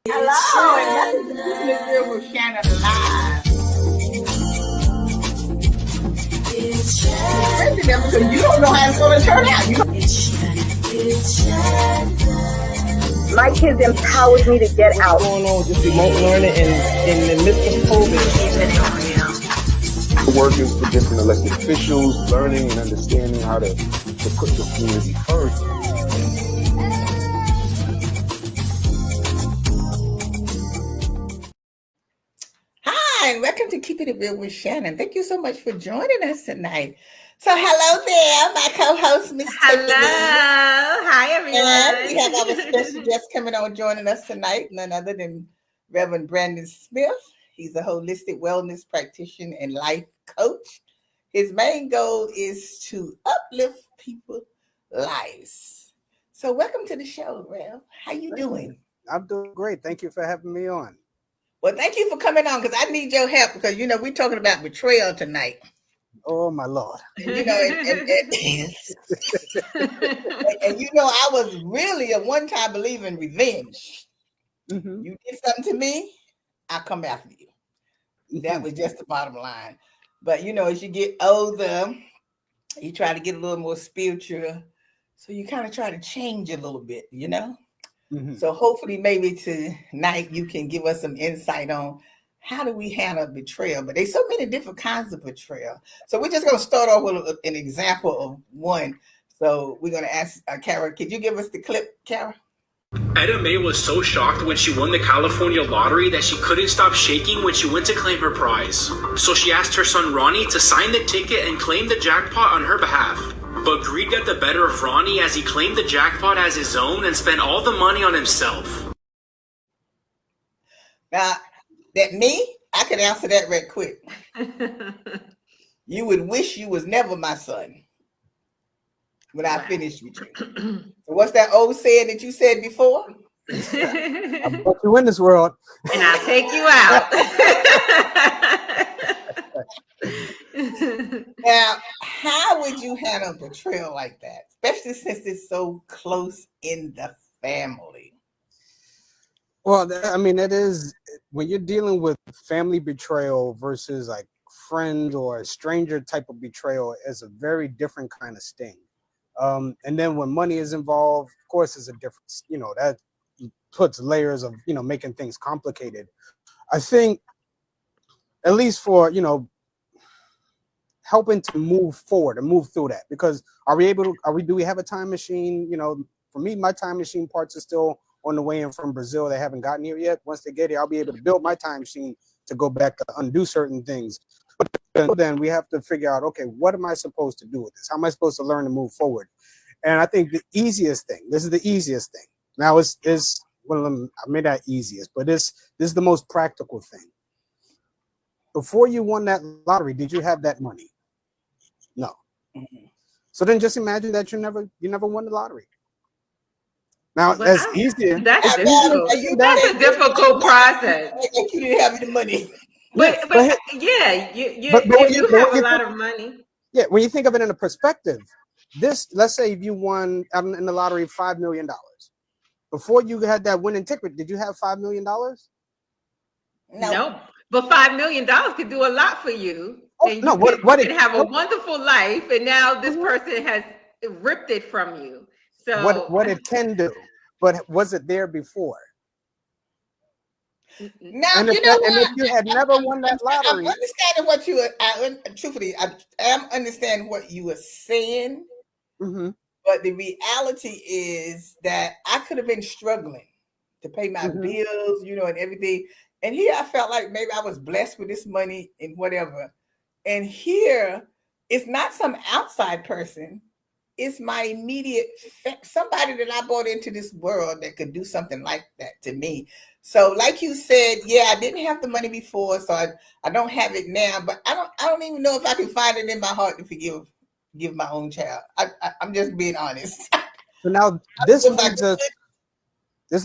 Hello, and welcome to Keeping It Real with Shannon Live. Especially them because you don't know how it's going to turn out. My kids empowered me to get out. What's going on with this remote learning and in the midst of COVID? Working with different elected officials, learning and understanding how to put the community first. Hi, and welcome to Keeping It Real with Shannon. Thank you so much for joining us tonight. So hello there, my co-host, Miss Hello. Tiffany. Hi, everyone. And we have our special guest coming on joining us tonight, none other than Reverend Brandon Smith. He's a holistic wellness practitioner and life coach. His main goal is to uplift people's lives. So welcome to the show, Rev. How you doing? I'm doing great. Thank you for having me on. Well, thank you for coming on because I need your help because, you know, we're talking about betrayal tonight. Oh, my Lord. And, you know, and you know, I was really a one-time believer in revenge. Mm-hmm. You did something to me, I'll come after you. That was just the bottom line. But, you know, as you get older, you try to get a little more spiritual. So you kind of try to change a little bit, you know? Mm-hmm. So hopefully maybe tonight you can give us some insight on how do we handle betrayal. But there's so many different kinds of betrayal. So we're just going to start off with an example of one. So we're going to ask Kara, could you give us the clip, Kara? Etta Mae was so shocked when she won the California lottery that she couldn't stop shaking when she went to claim her prize. So she asked her son Ronnie to sign the ticket and claim the jackpot on her behalf. But greed got the better of Ronnie as he claimed the jackpot as his own and spent all the money on himself. Now, that me, I can answer that right quick. You would wish you was never my son when I finished with you. So what's that old saying that you said before? I put you in this world. And I'll take you out. Now, how would you handle betrayal like that? Especially since it's so close in the family. Well, I mean, it is when you're dealing with family betrayal versus like friend or a stranger type of betrayal is a very different kind of sting. And then when money is involved, of course, it's a difference. You know, that puts layers of, you know, making things complicated. I think, at least for, you know, helping to move forward and move through that, because do we have a time machine? You know, for me, my time machine parts are still on the way in from Brazil. They haven't gotten here yet. Once they get here, I'll be able to build my time machine to go back to undo certain things. But then we have to figure out, okay, what am I supposed to do with this? How am I supposed to learn to move forward? And I think the easiest thing, this is the easiest thing. Now well, I made that easiest, but this is the most practical thing. Before you won that lottery, did you have that money? No. Mm-hmm. So then just imagine that you never won the lottery. Now that's easier. That's a difficult process. You didn't have any money. But yeah, you have a lot of money. Yeah, when you think of it in a perspective, let's say if you won in the lottery $5 million. Before you had that winning ticket, did you have $5 million? No. But $5 million could do a lot for you. Oh, and no, you can have a wonderful life, and now this person has ripped it from you. So what it can do, but was it there before? Now, and if you had never won that lottery, I'm understanding what truthfully, I am understanding what you were saying. Mm-hmm. But the reality is that I could have been struggling to pay my bills, you know, and everything. And here I felt like maybe I was blessed with this money and whatever. And here it's not some outside person. It's my immediate somebody that I brought into this world that could do something like that to me. So like you said, yeah, I didn't have the money before, so I don't have it now, but I don't even know if I can find it in my heart to forgive my own child. I'm just being honest. So now this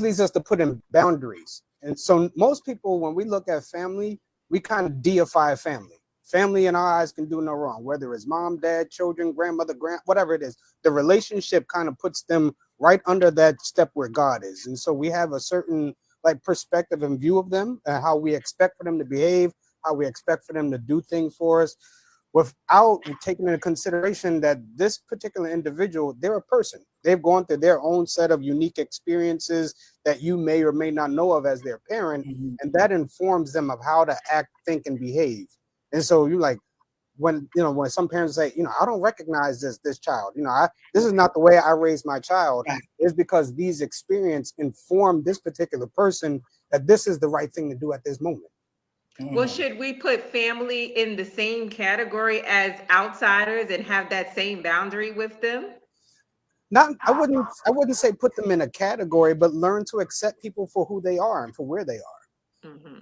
leads us to put in boundaries. And so most people, when we look at family, we kind of deify family. Family in our eyes can do no wrong, whether it's mom, dad, children, grandmother, whatever it is. The relationship kind of puts them right under that step where God is. And so we have a certain like perspective and view of them and how we expect for them to behave, how we expect for them to do things for us, without taking into consideration that this particular individual, they're a person. They've gone through their own set of unique experiences that you may or may not know of as their parent, and that informs them of how to act, think, and behave. And so you like, when some parents say, I don't recognize this child, this is not the way I raised my child, Right. is because these experiences inform this particular person that this is the right thing to do at this moment. Well, should we put family in the same category as outsiders and have that same boundary with them? I wouldn't say put them in a category, but learn to accept people for who they are and for where they are.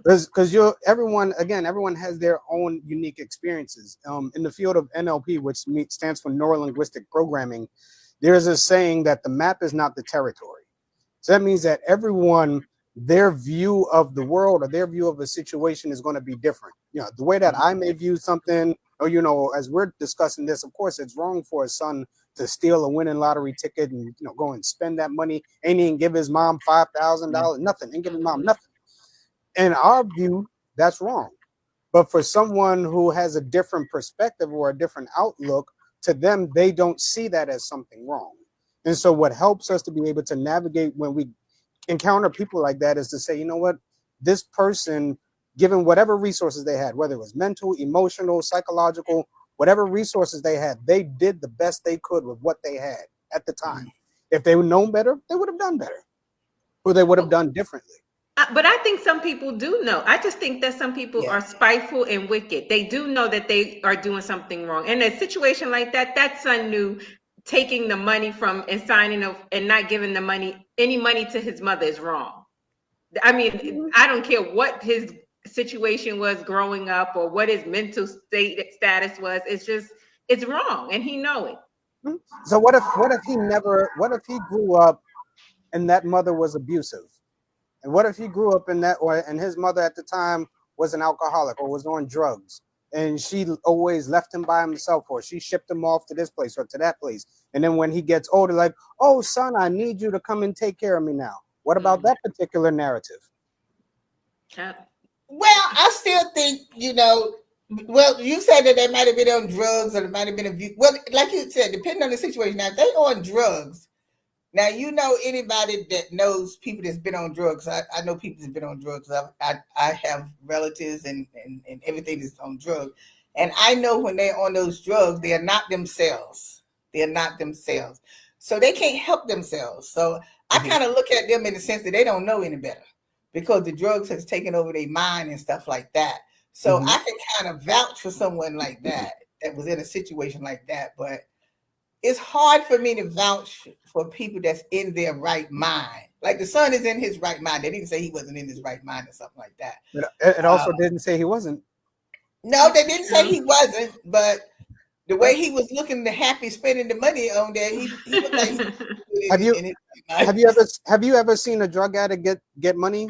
Because everyone has their own unique experiences. In the field of NLP, which stands for neuro linguistic programming, there's a saying that the map is not the territory. So that means that everyone, their view of the world or their view of a situation is going to be different. The way that I may view something, or as we're discussing this, of course, it's wrong for a son to steal a winning lottery ticket and go and spend that money. Ain't even give his mom $5,000, nothing. Ain't give his mom nothing. In our view, that's wrong. But for someone who has a different perspective or a different outlook, to them, they don't see that as something wrong. And so what helps us to be able to navigate when we encounter people like that is to say, you know what, this person, given whatever resources they had, whether it was mental, emotional, psychological, whatever resources they had, they did the best they could with what they had at the time. If they would known better, they would have done better, or they would have done differently. But I think some people do know. I just think that some people are spiteful and wicked. They do know that they are doing something wrong. In a situation like that, that son knew taking the money from and signing off and not giving any money to his mother is wrong. I mean, I don't care what his situation was growing up or what his mental status was. It's wrong, and he know it. So what if he grew up and that mother was abusive? And what if he grew up in that, and his mother at the time was an alcoholic or was on drugs, and she always left him by himself, or she shipped him off to this place or to that place. And then when he gets older, like, oh, son, I need you to come and take care of me now. What about that particular narrative? Well, I still think, well, you said that they might have been on drugs or they might have been abused. Well, like you said, depending on the situation. Now, if they on drugs, now, anybody that knows people that's been on drugs. I know people that's been on drugs. I have relatives and everything that's on drugs. And I know when they're on those drugs, they are not themselves. They're not themselves. So they can't help themselves. So I kind of look at them in the sense that they don't know any better because the drugs has taken over their mind and stuff like that. So I can kind of vouch for someone like that was in a situation like that. But it's hard for me to vouch for people that's in their right mind. Like the son is in his right mind. They didn't say he wasn't in his right mind or something like that. It also didn't say he wasn't. No, they didn't say he wasn't. But the way he was looking happy spending the money on there, he looked like have you ever seen a drug addict get money?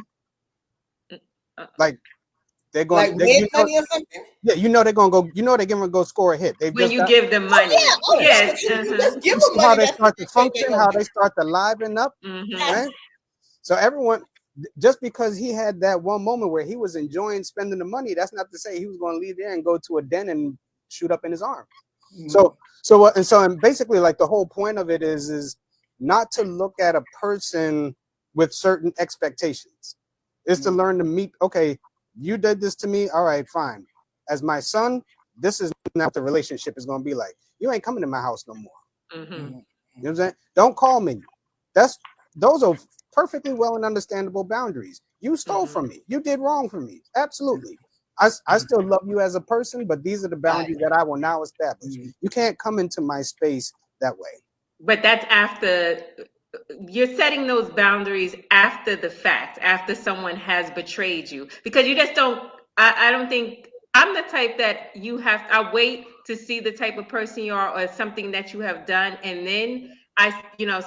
Like they're going like money or something. Yeah, they're gonna go. They're gonna go score a hit. Give them money. Yes. Just give them money. How they start to function, how they start to liven up. Right? So everyone, just because he had that one moment where he was enjoying spending the money, that's not to say he was going to leave there and go to a den and shoot up in his arm. So basically, like the whole point of it is not to look at a person with certain expectations. It's to learn to meet. Okay, you did this to me. All right, fine. As my son, this is not what the relationship is going to be like. You ain't coming to my house no more. You know what I'm saying? Don't call me. Those are perfectly well and understandable boundaries. You stole from me. You did wrong for me. Absolutely. I still love you as a person, but these are the boundaries that I will now establish. You can't come into my space that way. But that's after you're setting those boundaries after the fact, after someone has betrayed you, because you just don't. I don't think I'm the type that I wait to see the type of person you are or something that you have done, and then I,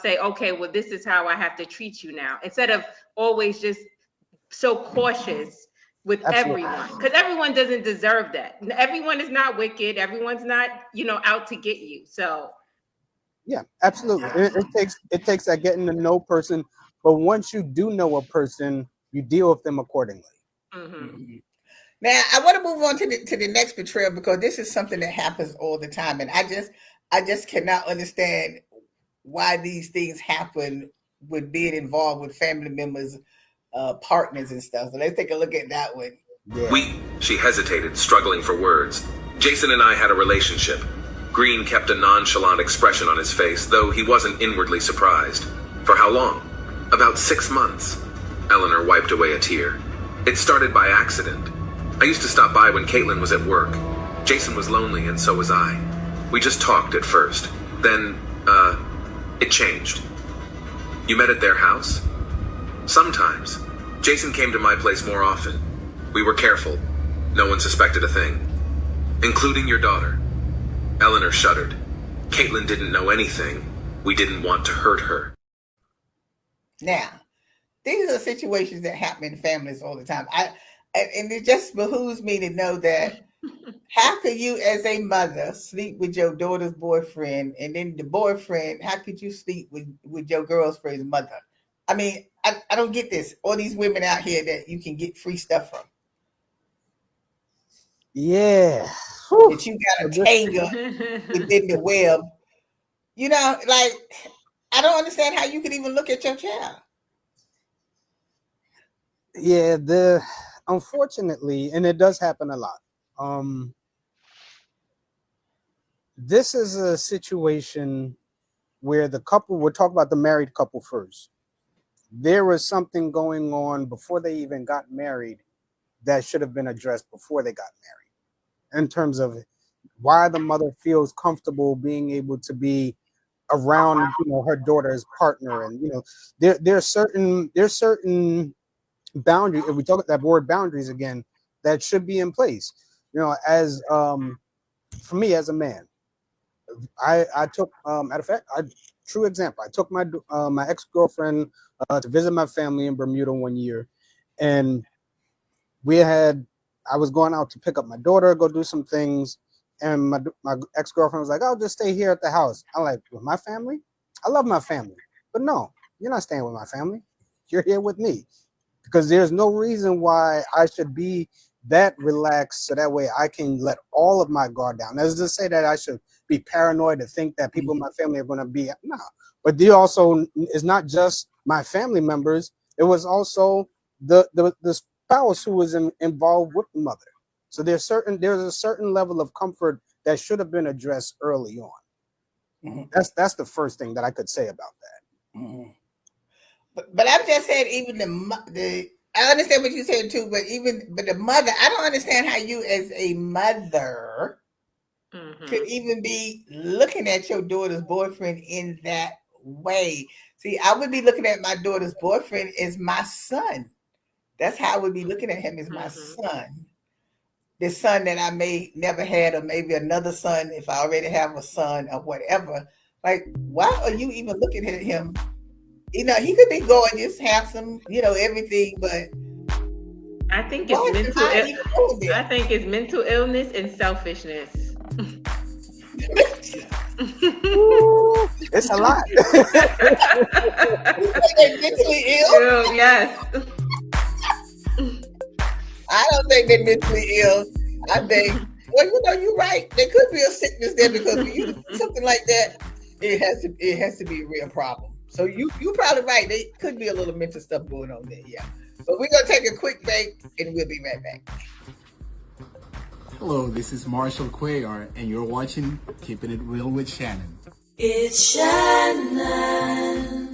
say, okay, well, this is how I have to treat you now, instead of always just so cautious with everyone, because everyone doesn't deserve that. Everyone is not wicked. Everyone's not, out to get you. So. Yeah, absolutely. It takes that getting to know person. But once you do know a person, you deal with them accordingly. Mm-hmm. Now I want to move on to the next betrayal, because this is something that happens all the time, and I just cannot understand why these things happen with being involved with family members, partners, and stuff. So let's take a look at that one. Yeah. She hesitated, struggling for words. Jason and I had a relationship. Green kept a nonchalant expression on his face, though he wasn't inwardly surprised. For how long? About 6 months. Eleanor wiped away a tear. It started by accident. I used to stop by when Caitlin was at work. Jason was lonely, and so was I. We just talked at first. Then, it changed. You met at their house? Sometimes. Jason came to my place more often. We were careful. No one suspected a thing. Including your daughter. Eleanor shuddered. Caitlin didn't know anything. We didn't want to hurt her. Now, these are situations that happen in families all the time. And it just behooves me to know that how could you as a mother sleep with your daughter's boyfriend, and then the boyfriend, how could you sleep with your girlfriend's mother? I mean, I don't get this. All these women out here that you can get free stuff from. Yeah. That you got to tangle within the web. You know, like, I don't understand how you could even look at your child. Yeah, unfortunately, and it does happen a lot. This is a situation where the couple, we'll talk about the married couple first. There was something going on before they even got married that should have been addressed before they got married, in terms of why the mother feels comfortable being able to be around, her daughter's partner. And, there's certain boundaries, if we talk about that word boundaries again, that should be in place. As for me as a man, I took, matter of fact, true example, I took my ex-girlfriend to visit my family in Bermuda one year, and I was going out to pick up my daughter, go do some things, and my ex-girlfriend was like, "I'll just stay here at the house." I'm like, "With my family? I love my family, but no, you're not staying with my family. You're here with me." Because there's no reason why I should be that relaxed so that way I can let all of my guard down. That's to say that I should be paranoid to think that people in my family are going to be, no. But there also is not just my family members. It was also the spouse who was involved with the mother. So there's a certain level of comfort that should have been addressed early on. Mm-hmm. That's the first thing that I could say about that. Mm-hmm. But I'm just saying, even I understand what you said too, but the mother, I don't understand how you as a mother could even be looking at your daughter's boyfriend in that way. See, I would be looking at my daughter's boyfriend as my son. That's how I would be looking at him, as my son. The son that I may never had, or maybe another son if I already have a son or whatever. Like, why are you even looking at him? He could be gorgeous, handsome, everything, but I think it's mental illness and selfishness. It's a lot. They're mentally ill? Yes. I don't think they're mentally ill. I think, you're right. There could be a sickness there, because for you to do something like that, it has to be a real problem. So you're probably right. There could be a little mental stuff going on there, yeah. But we're going to take a quick break, and we'll be right back. Hello, this is Marshall Cuellar, and you're watching Keeping It Real with Shannon. It's Shannon.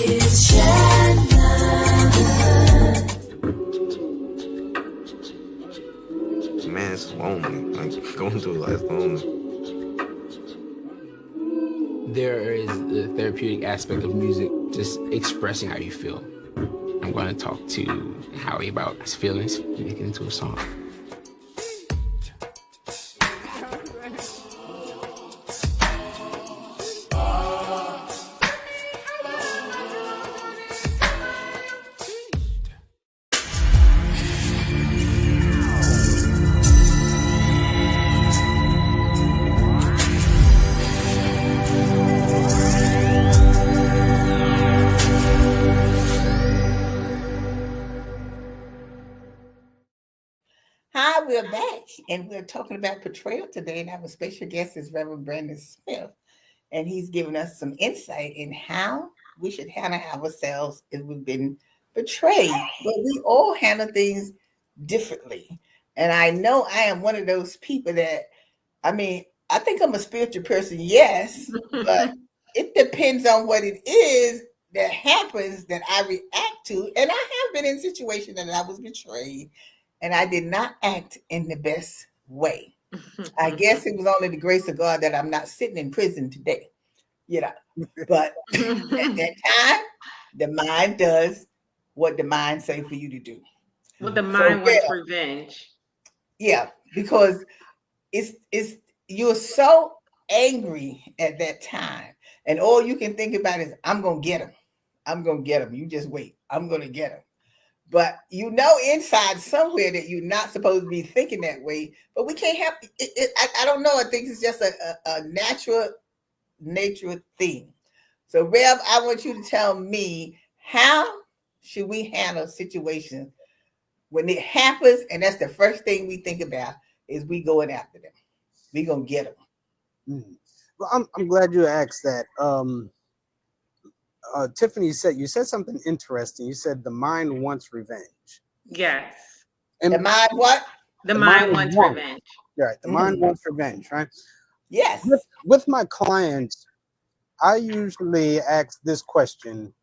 It's Shannon. Man, it's lonely. Like, going through life lonely. There is the therapeutic aspect of music, just expressing how you feel. I'm going to talk to Howie about his feelings, make it into a song. and we're talking about betrayal today. And our special guest is Reverend Brandon Smith, and he's giving us some insight in how we should handle ourselves if we've been betrayed. But we all handle things differently. And I know I am one of those people that, I mean, I think I'm a spiritual person, yes, but it depends on what it is that happens that I react to. And I have been in situations that I was betrayed and I did not act in the best way. I guess it was only the grace of God that I'm not sitting in prison today, you know. But at that time, the mind does what the mind say for you to do. Well, the mind wants revenge. Yeah, because it's you're so angry at that time, and all you can think about is, I'm gonna get him. I'm gonna get him. You just wait. I'm gonna get him. But you know inside somewhere that you're not supposed to be thinking that way. But we can't have it. I don't know. I think it's just a natural thing. So, Rev, I want you to tell me, how should we handle situations when it happens, and that's the first thing we think about is we going after them. We gonna get them. Mm. Well, I'm glad you asked that. Tiffany, you said something interesting. You said the mind wants revenge. Yes. And the mind what? The mind wants revenge. Right. The mind wants revenge, right? Yes. With my clients, I usually ask this question: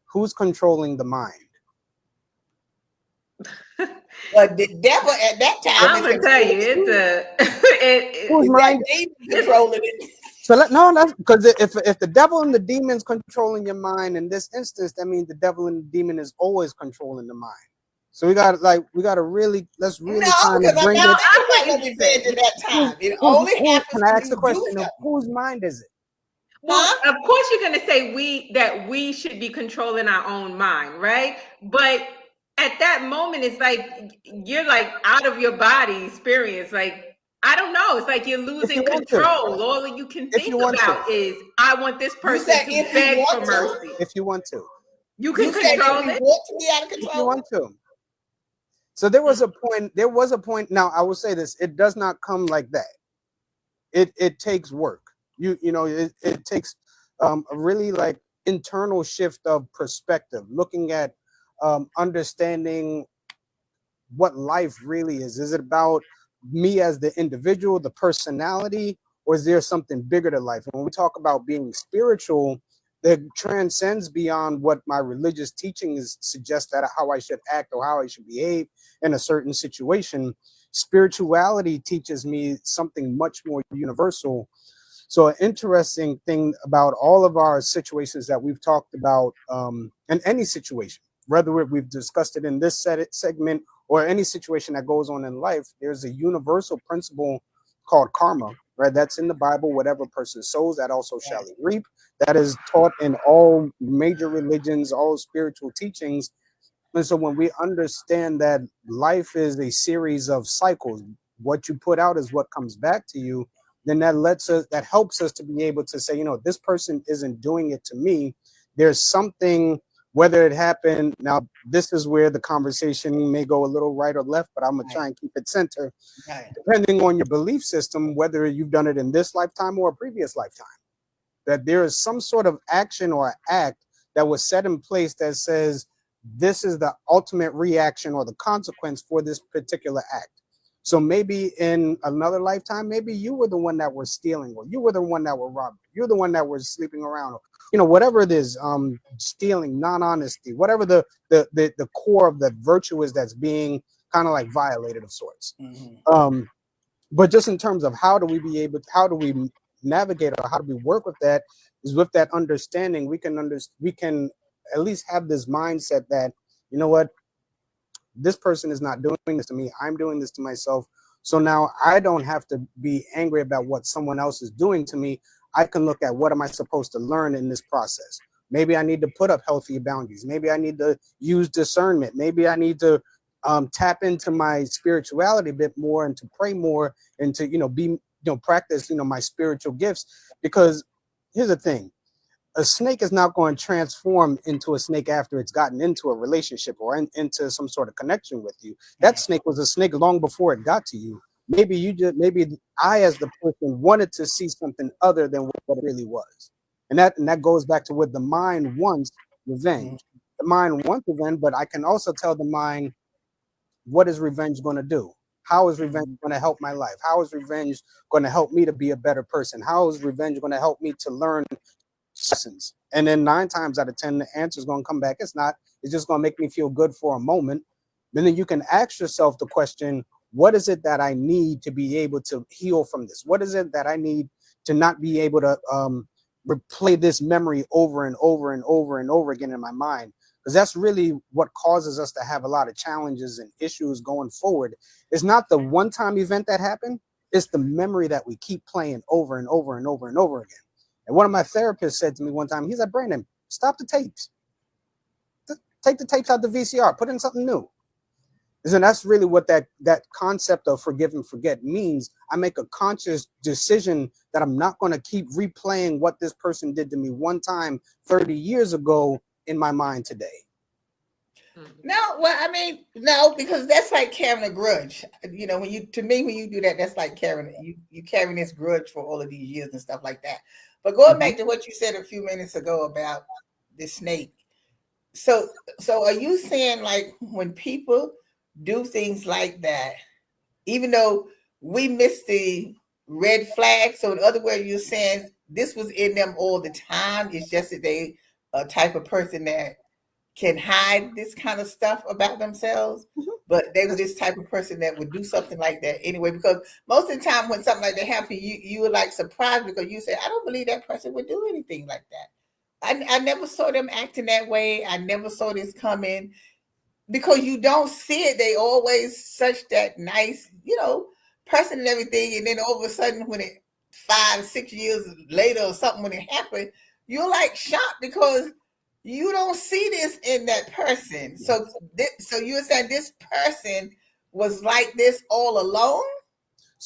who's controlling the mind? But the devil at that time, I'm gonna tell you, whose mind controlling it. So that's because if the devil and the demon's controlling your mind in this instance, that means the devil and the demon is always controlling the mind. So let's really kind of bring it. I'm not revenge at that time. It only happens. Can I ask the question of whose mind is it? Well, of course you're going to say we should be controlling our own mind, right? But at that moment, it's like you're like out of your body experience. Like, I don't know. It's like you're losing control. All you can think about is, I want this person to beg for mercy. If you want to. You can control it. Want to be out of control? If you want to. So there was a point. Now, I will say this. It does not come like that. It takes work. It takes a really like internal shift of perspective, looking at understanding what life really is. Is it about me as the individual, the personality, or is there something bigger to life? And when we talk about being spiritual, that transcends beyond what my religious teachings suggest that how I should act or how I should behave in a certain situation. Spirituality teaches me something much more universal. So an interesting thing about all of our situations that we've talked about, in any situation, whether we've discussed it in this segment or any situation that goes on in life, there's a universal principle called karma, right? That's in the Bible. Whatever person sows, that also shall he reap. That is taught in all major religions, all spiritual teachings. And so when we understand that life is a series of cycles, what you put out is what comes back to you, then that helps us to be able to say, this person isn't doing it to me. There's something, whether it happened. Now, this is where the conversation may go a little right or left, but I'm going to try and keep it center. Depending on your belief system, whether you've done it in this lifetime or a previous lifetime, that there is some sort of action or act that was set in place that says this is the ultimate reaction or the consequence for this particular act. So maybe in another lifetime, maybe you were the one that was stealing, or you were the one that were robbing, you're the one that was sleeping around, or whatever it is, stealing, non-honesty, whatever the core of the virtue is that's being kind of like violated of sorts. But just in terms of how do we navigate, or how do we work with that, is with that understanding, we can at least have this mindset that, this person is not doing this to me. I'm doing this to myself. So now I don't have to be angry about what someone else is doing to me. I can look at what am I supposed to learn in this process. Maybe I need to put up healthy boundaries. Maybe I need to use discernment. Maybe I need to tap into my spirituality a bit more, and to pray more, and to practice my spiritual gifts. Because here's the thing. A snake is not going to transform into a snake after it's gotten into a relationship or into some sort of connection with you. That snake was a snake long before it got to you. maybe I as the person wanted to see something other than what it really was. And that goes back to what the mind wants, revenge. The mind wants revenge, but I can also tell the mind, what is revenge going to do? How is revenge going to help my life? How is revenge going to help me to be a better person? How is revenge going to help me to learn lessons? And then 9 times out of 10, the answer is going to come back. It's not. It's just going to make me feel good for a moment. And then you can ask yourself the question, what is it that I need to be able to heal from this? What is it that I need to not be able to replay this memory over and over and over and over again in my mind? Because that's really what causes us to have a lot of challenges and issues going forward. It's not the one-time event that happened. It's the memory that we keep playing over and over and over and over again. And one of my therapists said to me one time, he said, Brandon, stop the tapes. Take the tapes out the VCR, put in something new. And that's really what that concept of forgive and forget means. I make a conscious decision that I'm not going to keep replaying what this person did to me one time 30 years ago in my mind today. No, well, I mean, no, because that's like carrying a grudge. You know, when you do that, that's like carrying you carrying this grudge for all of these years and stuff like that. But going back to what you said a few minutes ago about the snake. So are you saying, like, when people do things like that, even though we miss the red flag, so in other words, you're saying this was in them all the time, it's just that they a type of person that can hide this kind of stuff about themselves, but they were this type of person that would do something like that anyway? Because most of the time when something like that happens, you were like surprised, because you say, I don't believe that person would do anything like that. I never saw them acting that way. I never saw this coming, because you don't see it. They always such that nice, person and everything. And then all of a sudden, when it 5-6 years later or something, when it happened, you're like shocked because you don't see this in that person. So you're saying this person was like this all along?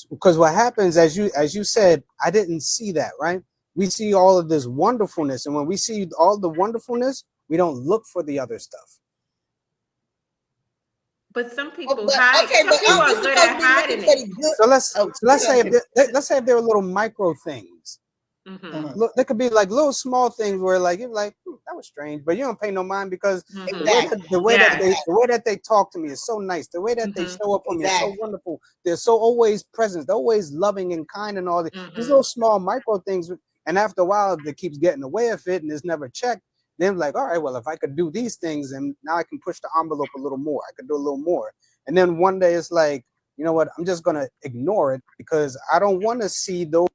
Because what happens, as you said, I didn't see that, right? We see all of this wonderfulness, and when we see all the wonderfulness, we don't look for the other stuff. But some people hide. Okay, some people are good at hiding it. So let's say if there were little micro things. Look, there could be like little small things where you're like, that was strange, but you don't pay no mind, because the way that they talk to me is so nice. The way that they show up for me is so wonderful. They're so always present. They're always loving and kind and all that. These little small micro things. And after a while, it keeps getting away of it, and it's never checked. Then like, all right, well, if I could do these things, and now I can push the envelope a little more. I could do a little more. And then one day it's like, you know what? I'm just going to ignore it, because I don't want to see those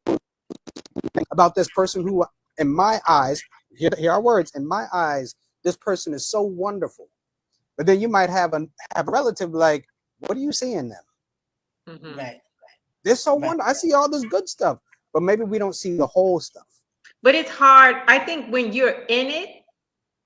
about this person who, in my eyes, hear our words, in my eyes, this person is so wonderful. But then you might have a relative like, what do you see in them? Right. They're so wonderful. I see all this good stuff, but maybe we don't see the whole stuff. But it's hard. I think when you're in it,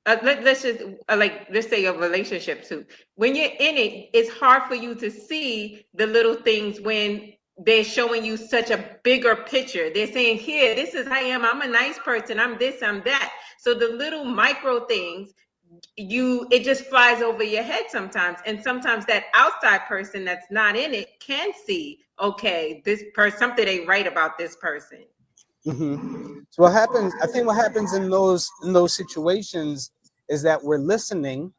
let's say a relationship too. When you're in it, it's hard for you to see the little things when they're showing you such a bigger picture. They're saying, here, this is I am. I'm a nice person. I'm this, I'm that. So the little micro things, it just flies over your head sometimes. And sometimes that outside person that's not in it can see, okay, this person, something ain't right about this person. So what happens? I think what happens in those situations is that we're listening,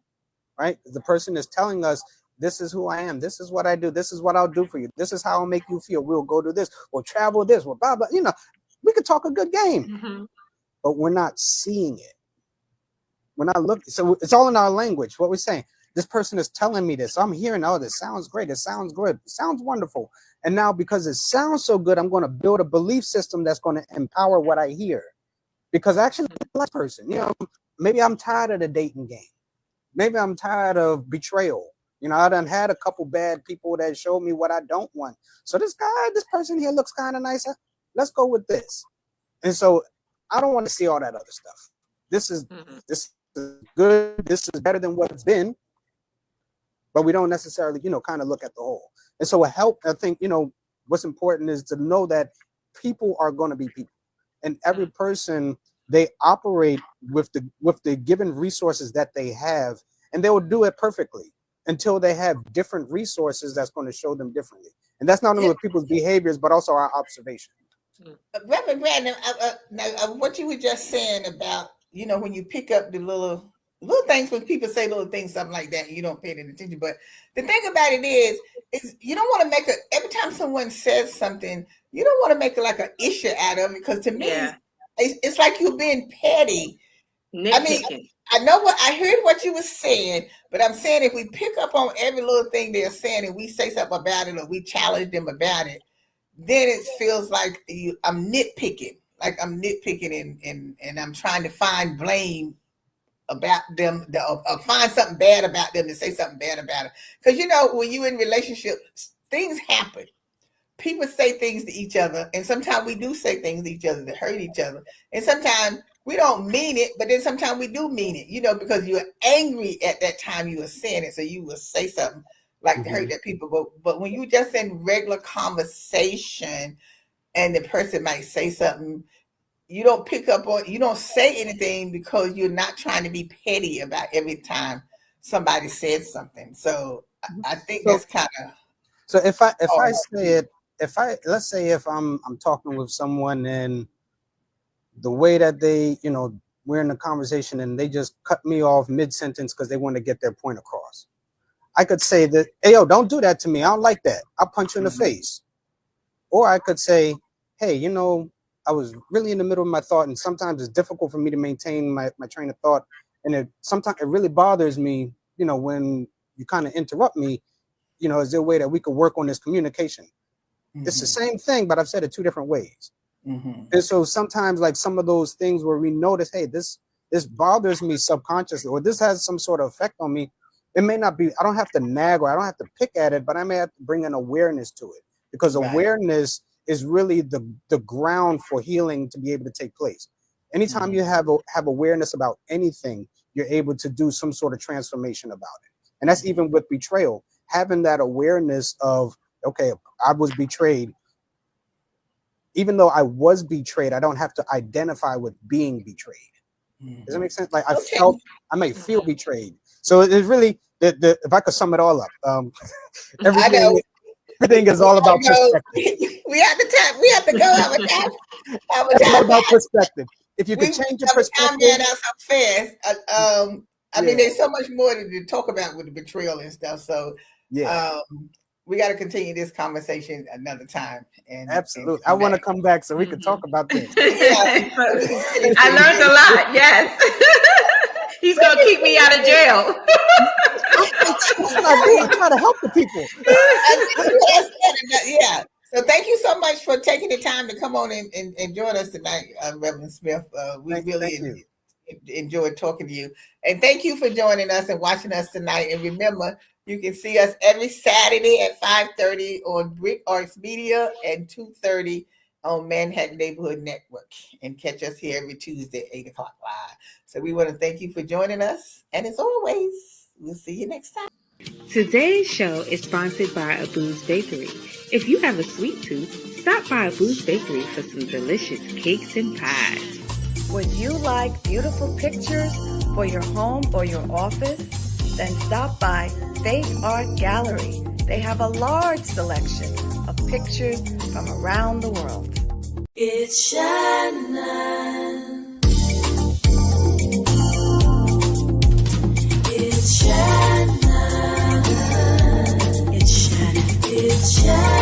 right? The person is telling us, this is who I am. This is what I do. This is what I'll do for you. This is how I'll make you feel. We'll go do this. We'll travel this. We'll blah, blah. We could talk a good game, but we're not seeing it. We're not looking. So it's all in our language. What we're saying. This person is telling me this. I'm hearing, oh, this sounds great. It sounds good. It sounds wonderful. And now because it sounds so good, I'm going to build a belief system that's going to empower what I hear. Because actually, that person, maybe I'm tired of the dating game. Maybe I'm tired of betrayal. I done had a couple bad people that showed me what I don't want. So this person here looks kind of nice. Let's go with this. And so I don't want to see all that other stuff. This is good. This is better than what it's been. But we don't necessarily, kind of look at the whole. And so I think, what's important is to know that people are going to be people. And every person, they operate with the given resources that they have, and they will do it perfectly until they have different resources that's going to show them differently. And that's not only with people's behaviors, but also our observation. Reverend Brandon, what you were just saying about, when you pick up the little things, when people say little things, something like that, you don't pay any attention. But the thing about it is you don't want to make every time someone says something, you don't want to make it like an issue out of it, because to me, it's like you're being petty. Nitpicking. I mean, I heard what you were saying, but I'm saying if we pick up on every little thing they're saying and we say something about it or we challenge them about it, then it feels like I'm nitpicking. Like I'm nitpicking and I'm trying to find blame about them, or find something bad about them to say something bad about it. Because when you're in relationships, things happen. People say things to each other, and sometimes we do say things to each other that hurt each other. And sometimes we don't mean it, but then sometimes we do mean it, because you're angry at that time you were saying it. So you will say something like to hurt that people. But when you just in regular conversation and the person might say something, you don't pick up on, you don't say anything because you're not trying to be petty about every time somebody says something. So I think that's kind of. So if I say it, let's say if I'm talking with someone and the way that they, we're in a conversation and they just cut me off mid-sentence because they want to get their point across, I could say that, hey, yo, don't do that to me. I don't like that. I'll punch you in the face. Or I could say, hey, I was really in the middle of my thought, and sometimes it's difficult for me to maintain my train of thought. And sometimes it really bothers me, when you kind of interrupt me, is there a way that we could work on this communication? It's the same thing, but I've said it two different ways. And so sometimes, like some of those things where we notice, hey, this bothers me subconsciously, or this has some sort of effect on me. It may not be, I don't have to nag or I don't have to pick at it, but I may have to bring an awareness to it, because awareness is really the ground for healing to be able to take place. Anytime you have awareness about anything, you're able to do some sort of transformation about it. And that's even with betrayal, having that awareness of, okay, I was betrayed. Even though I was betrayed, I don't have to identify with being betrayed. Does that make sense? Like I may feel betrayed. So it's really, if I could sum it all up, everything is all about perspective. We have to go. Have a time. It's all about perspective. If you can change your perspective. I mean, there's so much more to talk about with the betrayal and stuff. So we got to continue this conversation another time. And absolutely, I want to come back so we can talk about this. I learned a lot. Yes, he's gonna keep me out of jail. I try to help the people. Yeah. So thank you so much for taking the time to come on and join us tonight, Reverend Smith. We really enjoyed talking to you. And thank you for joining us and watching us tonight. And remember, you can see us every Saturday at 5:30 on Brick Arts Media and 2:30 on Manhattan Neighborhood Network. And catch us here every Tuesday at 8 o'clock live. So we want to thank you for joining us. And as always, we'll see you next time. Today's show is sponsored by Abu's Bakery. If you have a sweet tooth, stop by Abu's Bakery for some delicious cakes and pies. Would you like beautiful pictures for your home or your office? Then stop by Faith Art Gallery. They have a large selection of pictures from around the world. It's Shannon. It's Shannon. It's Shannon. It's Shannon.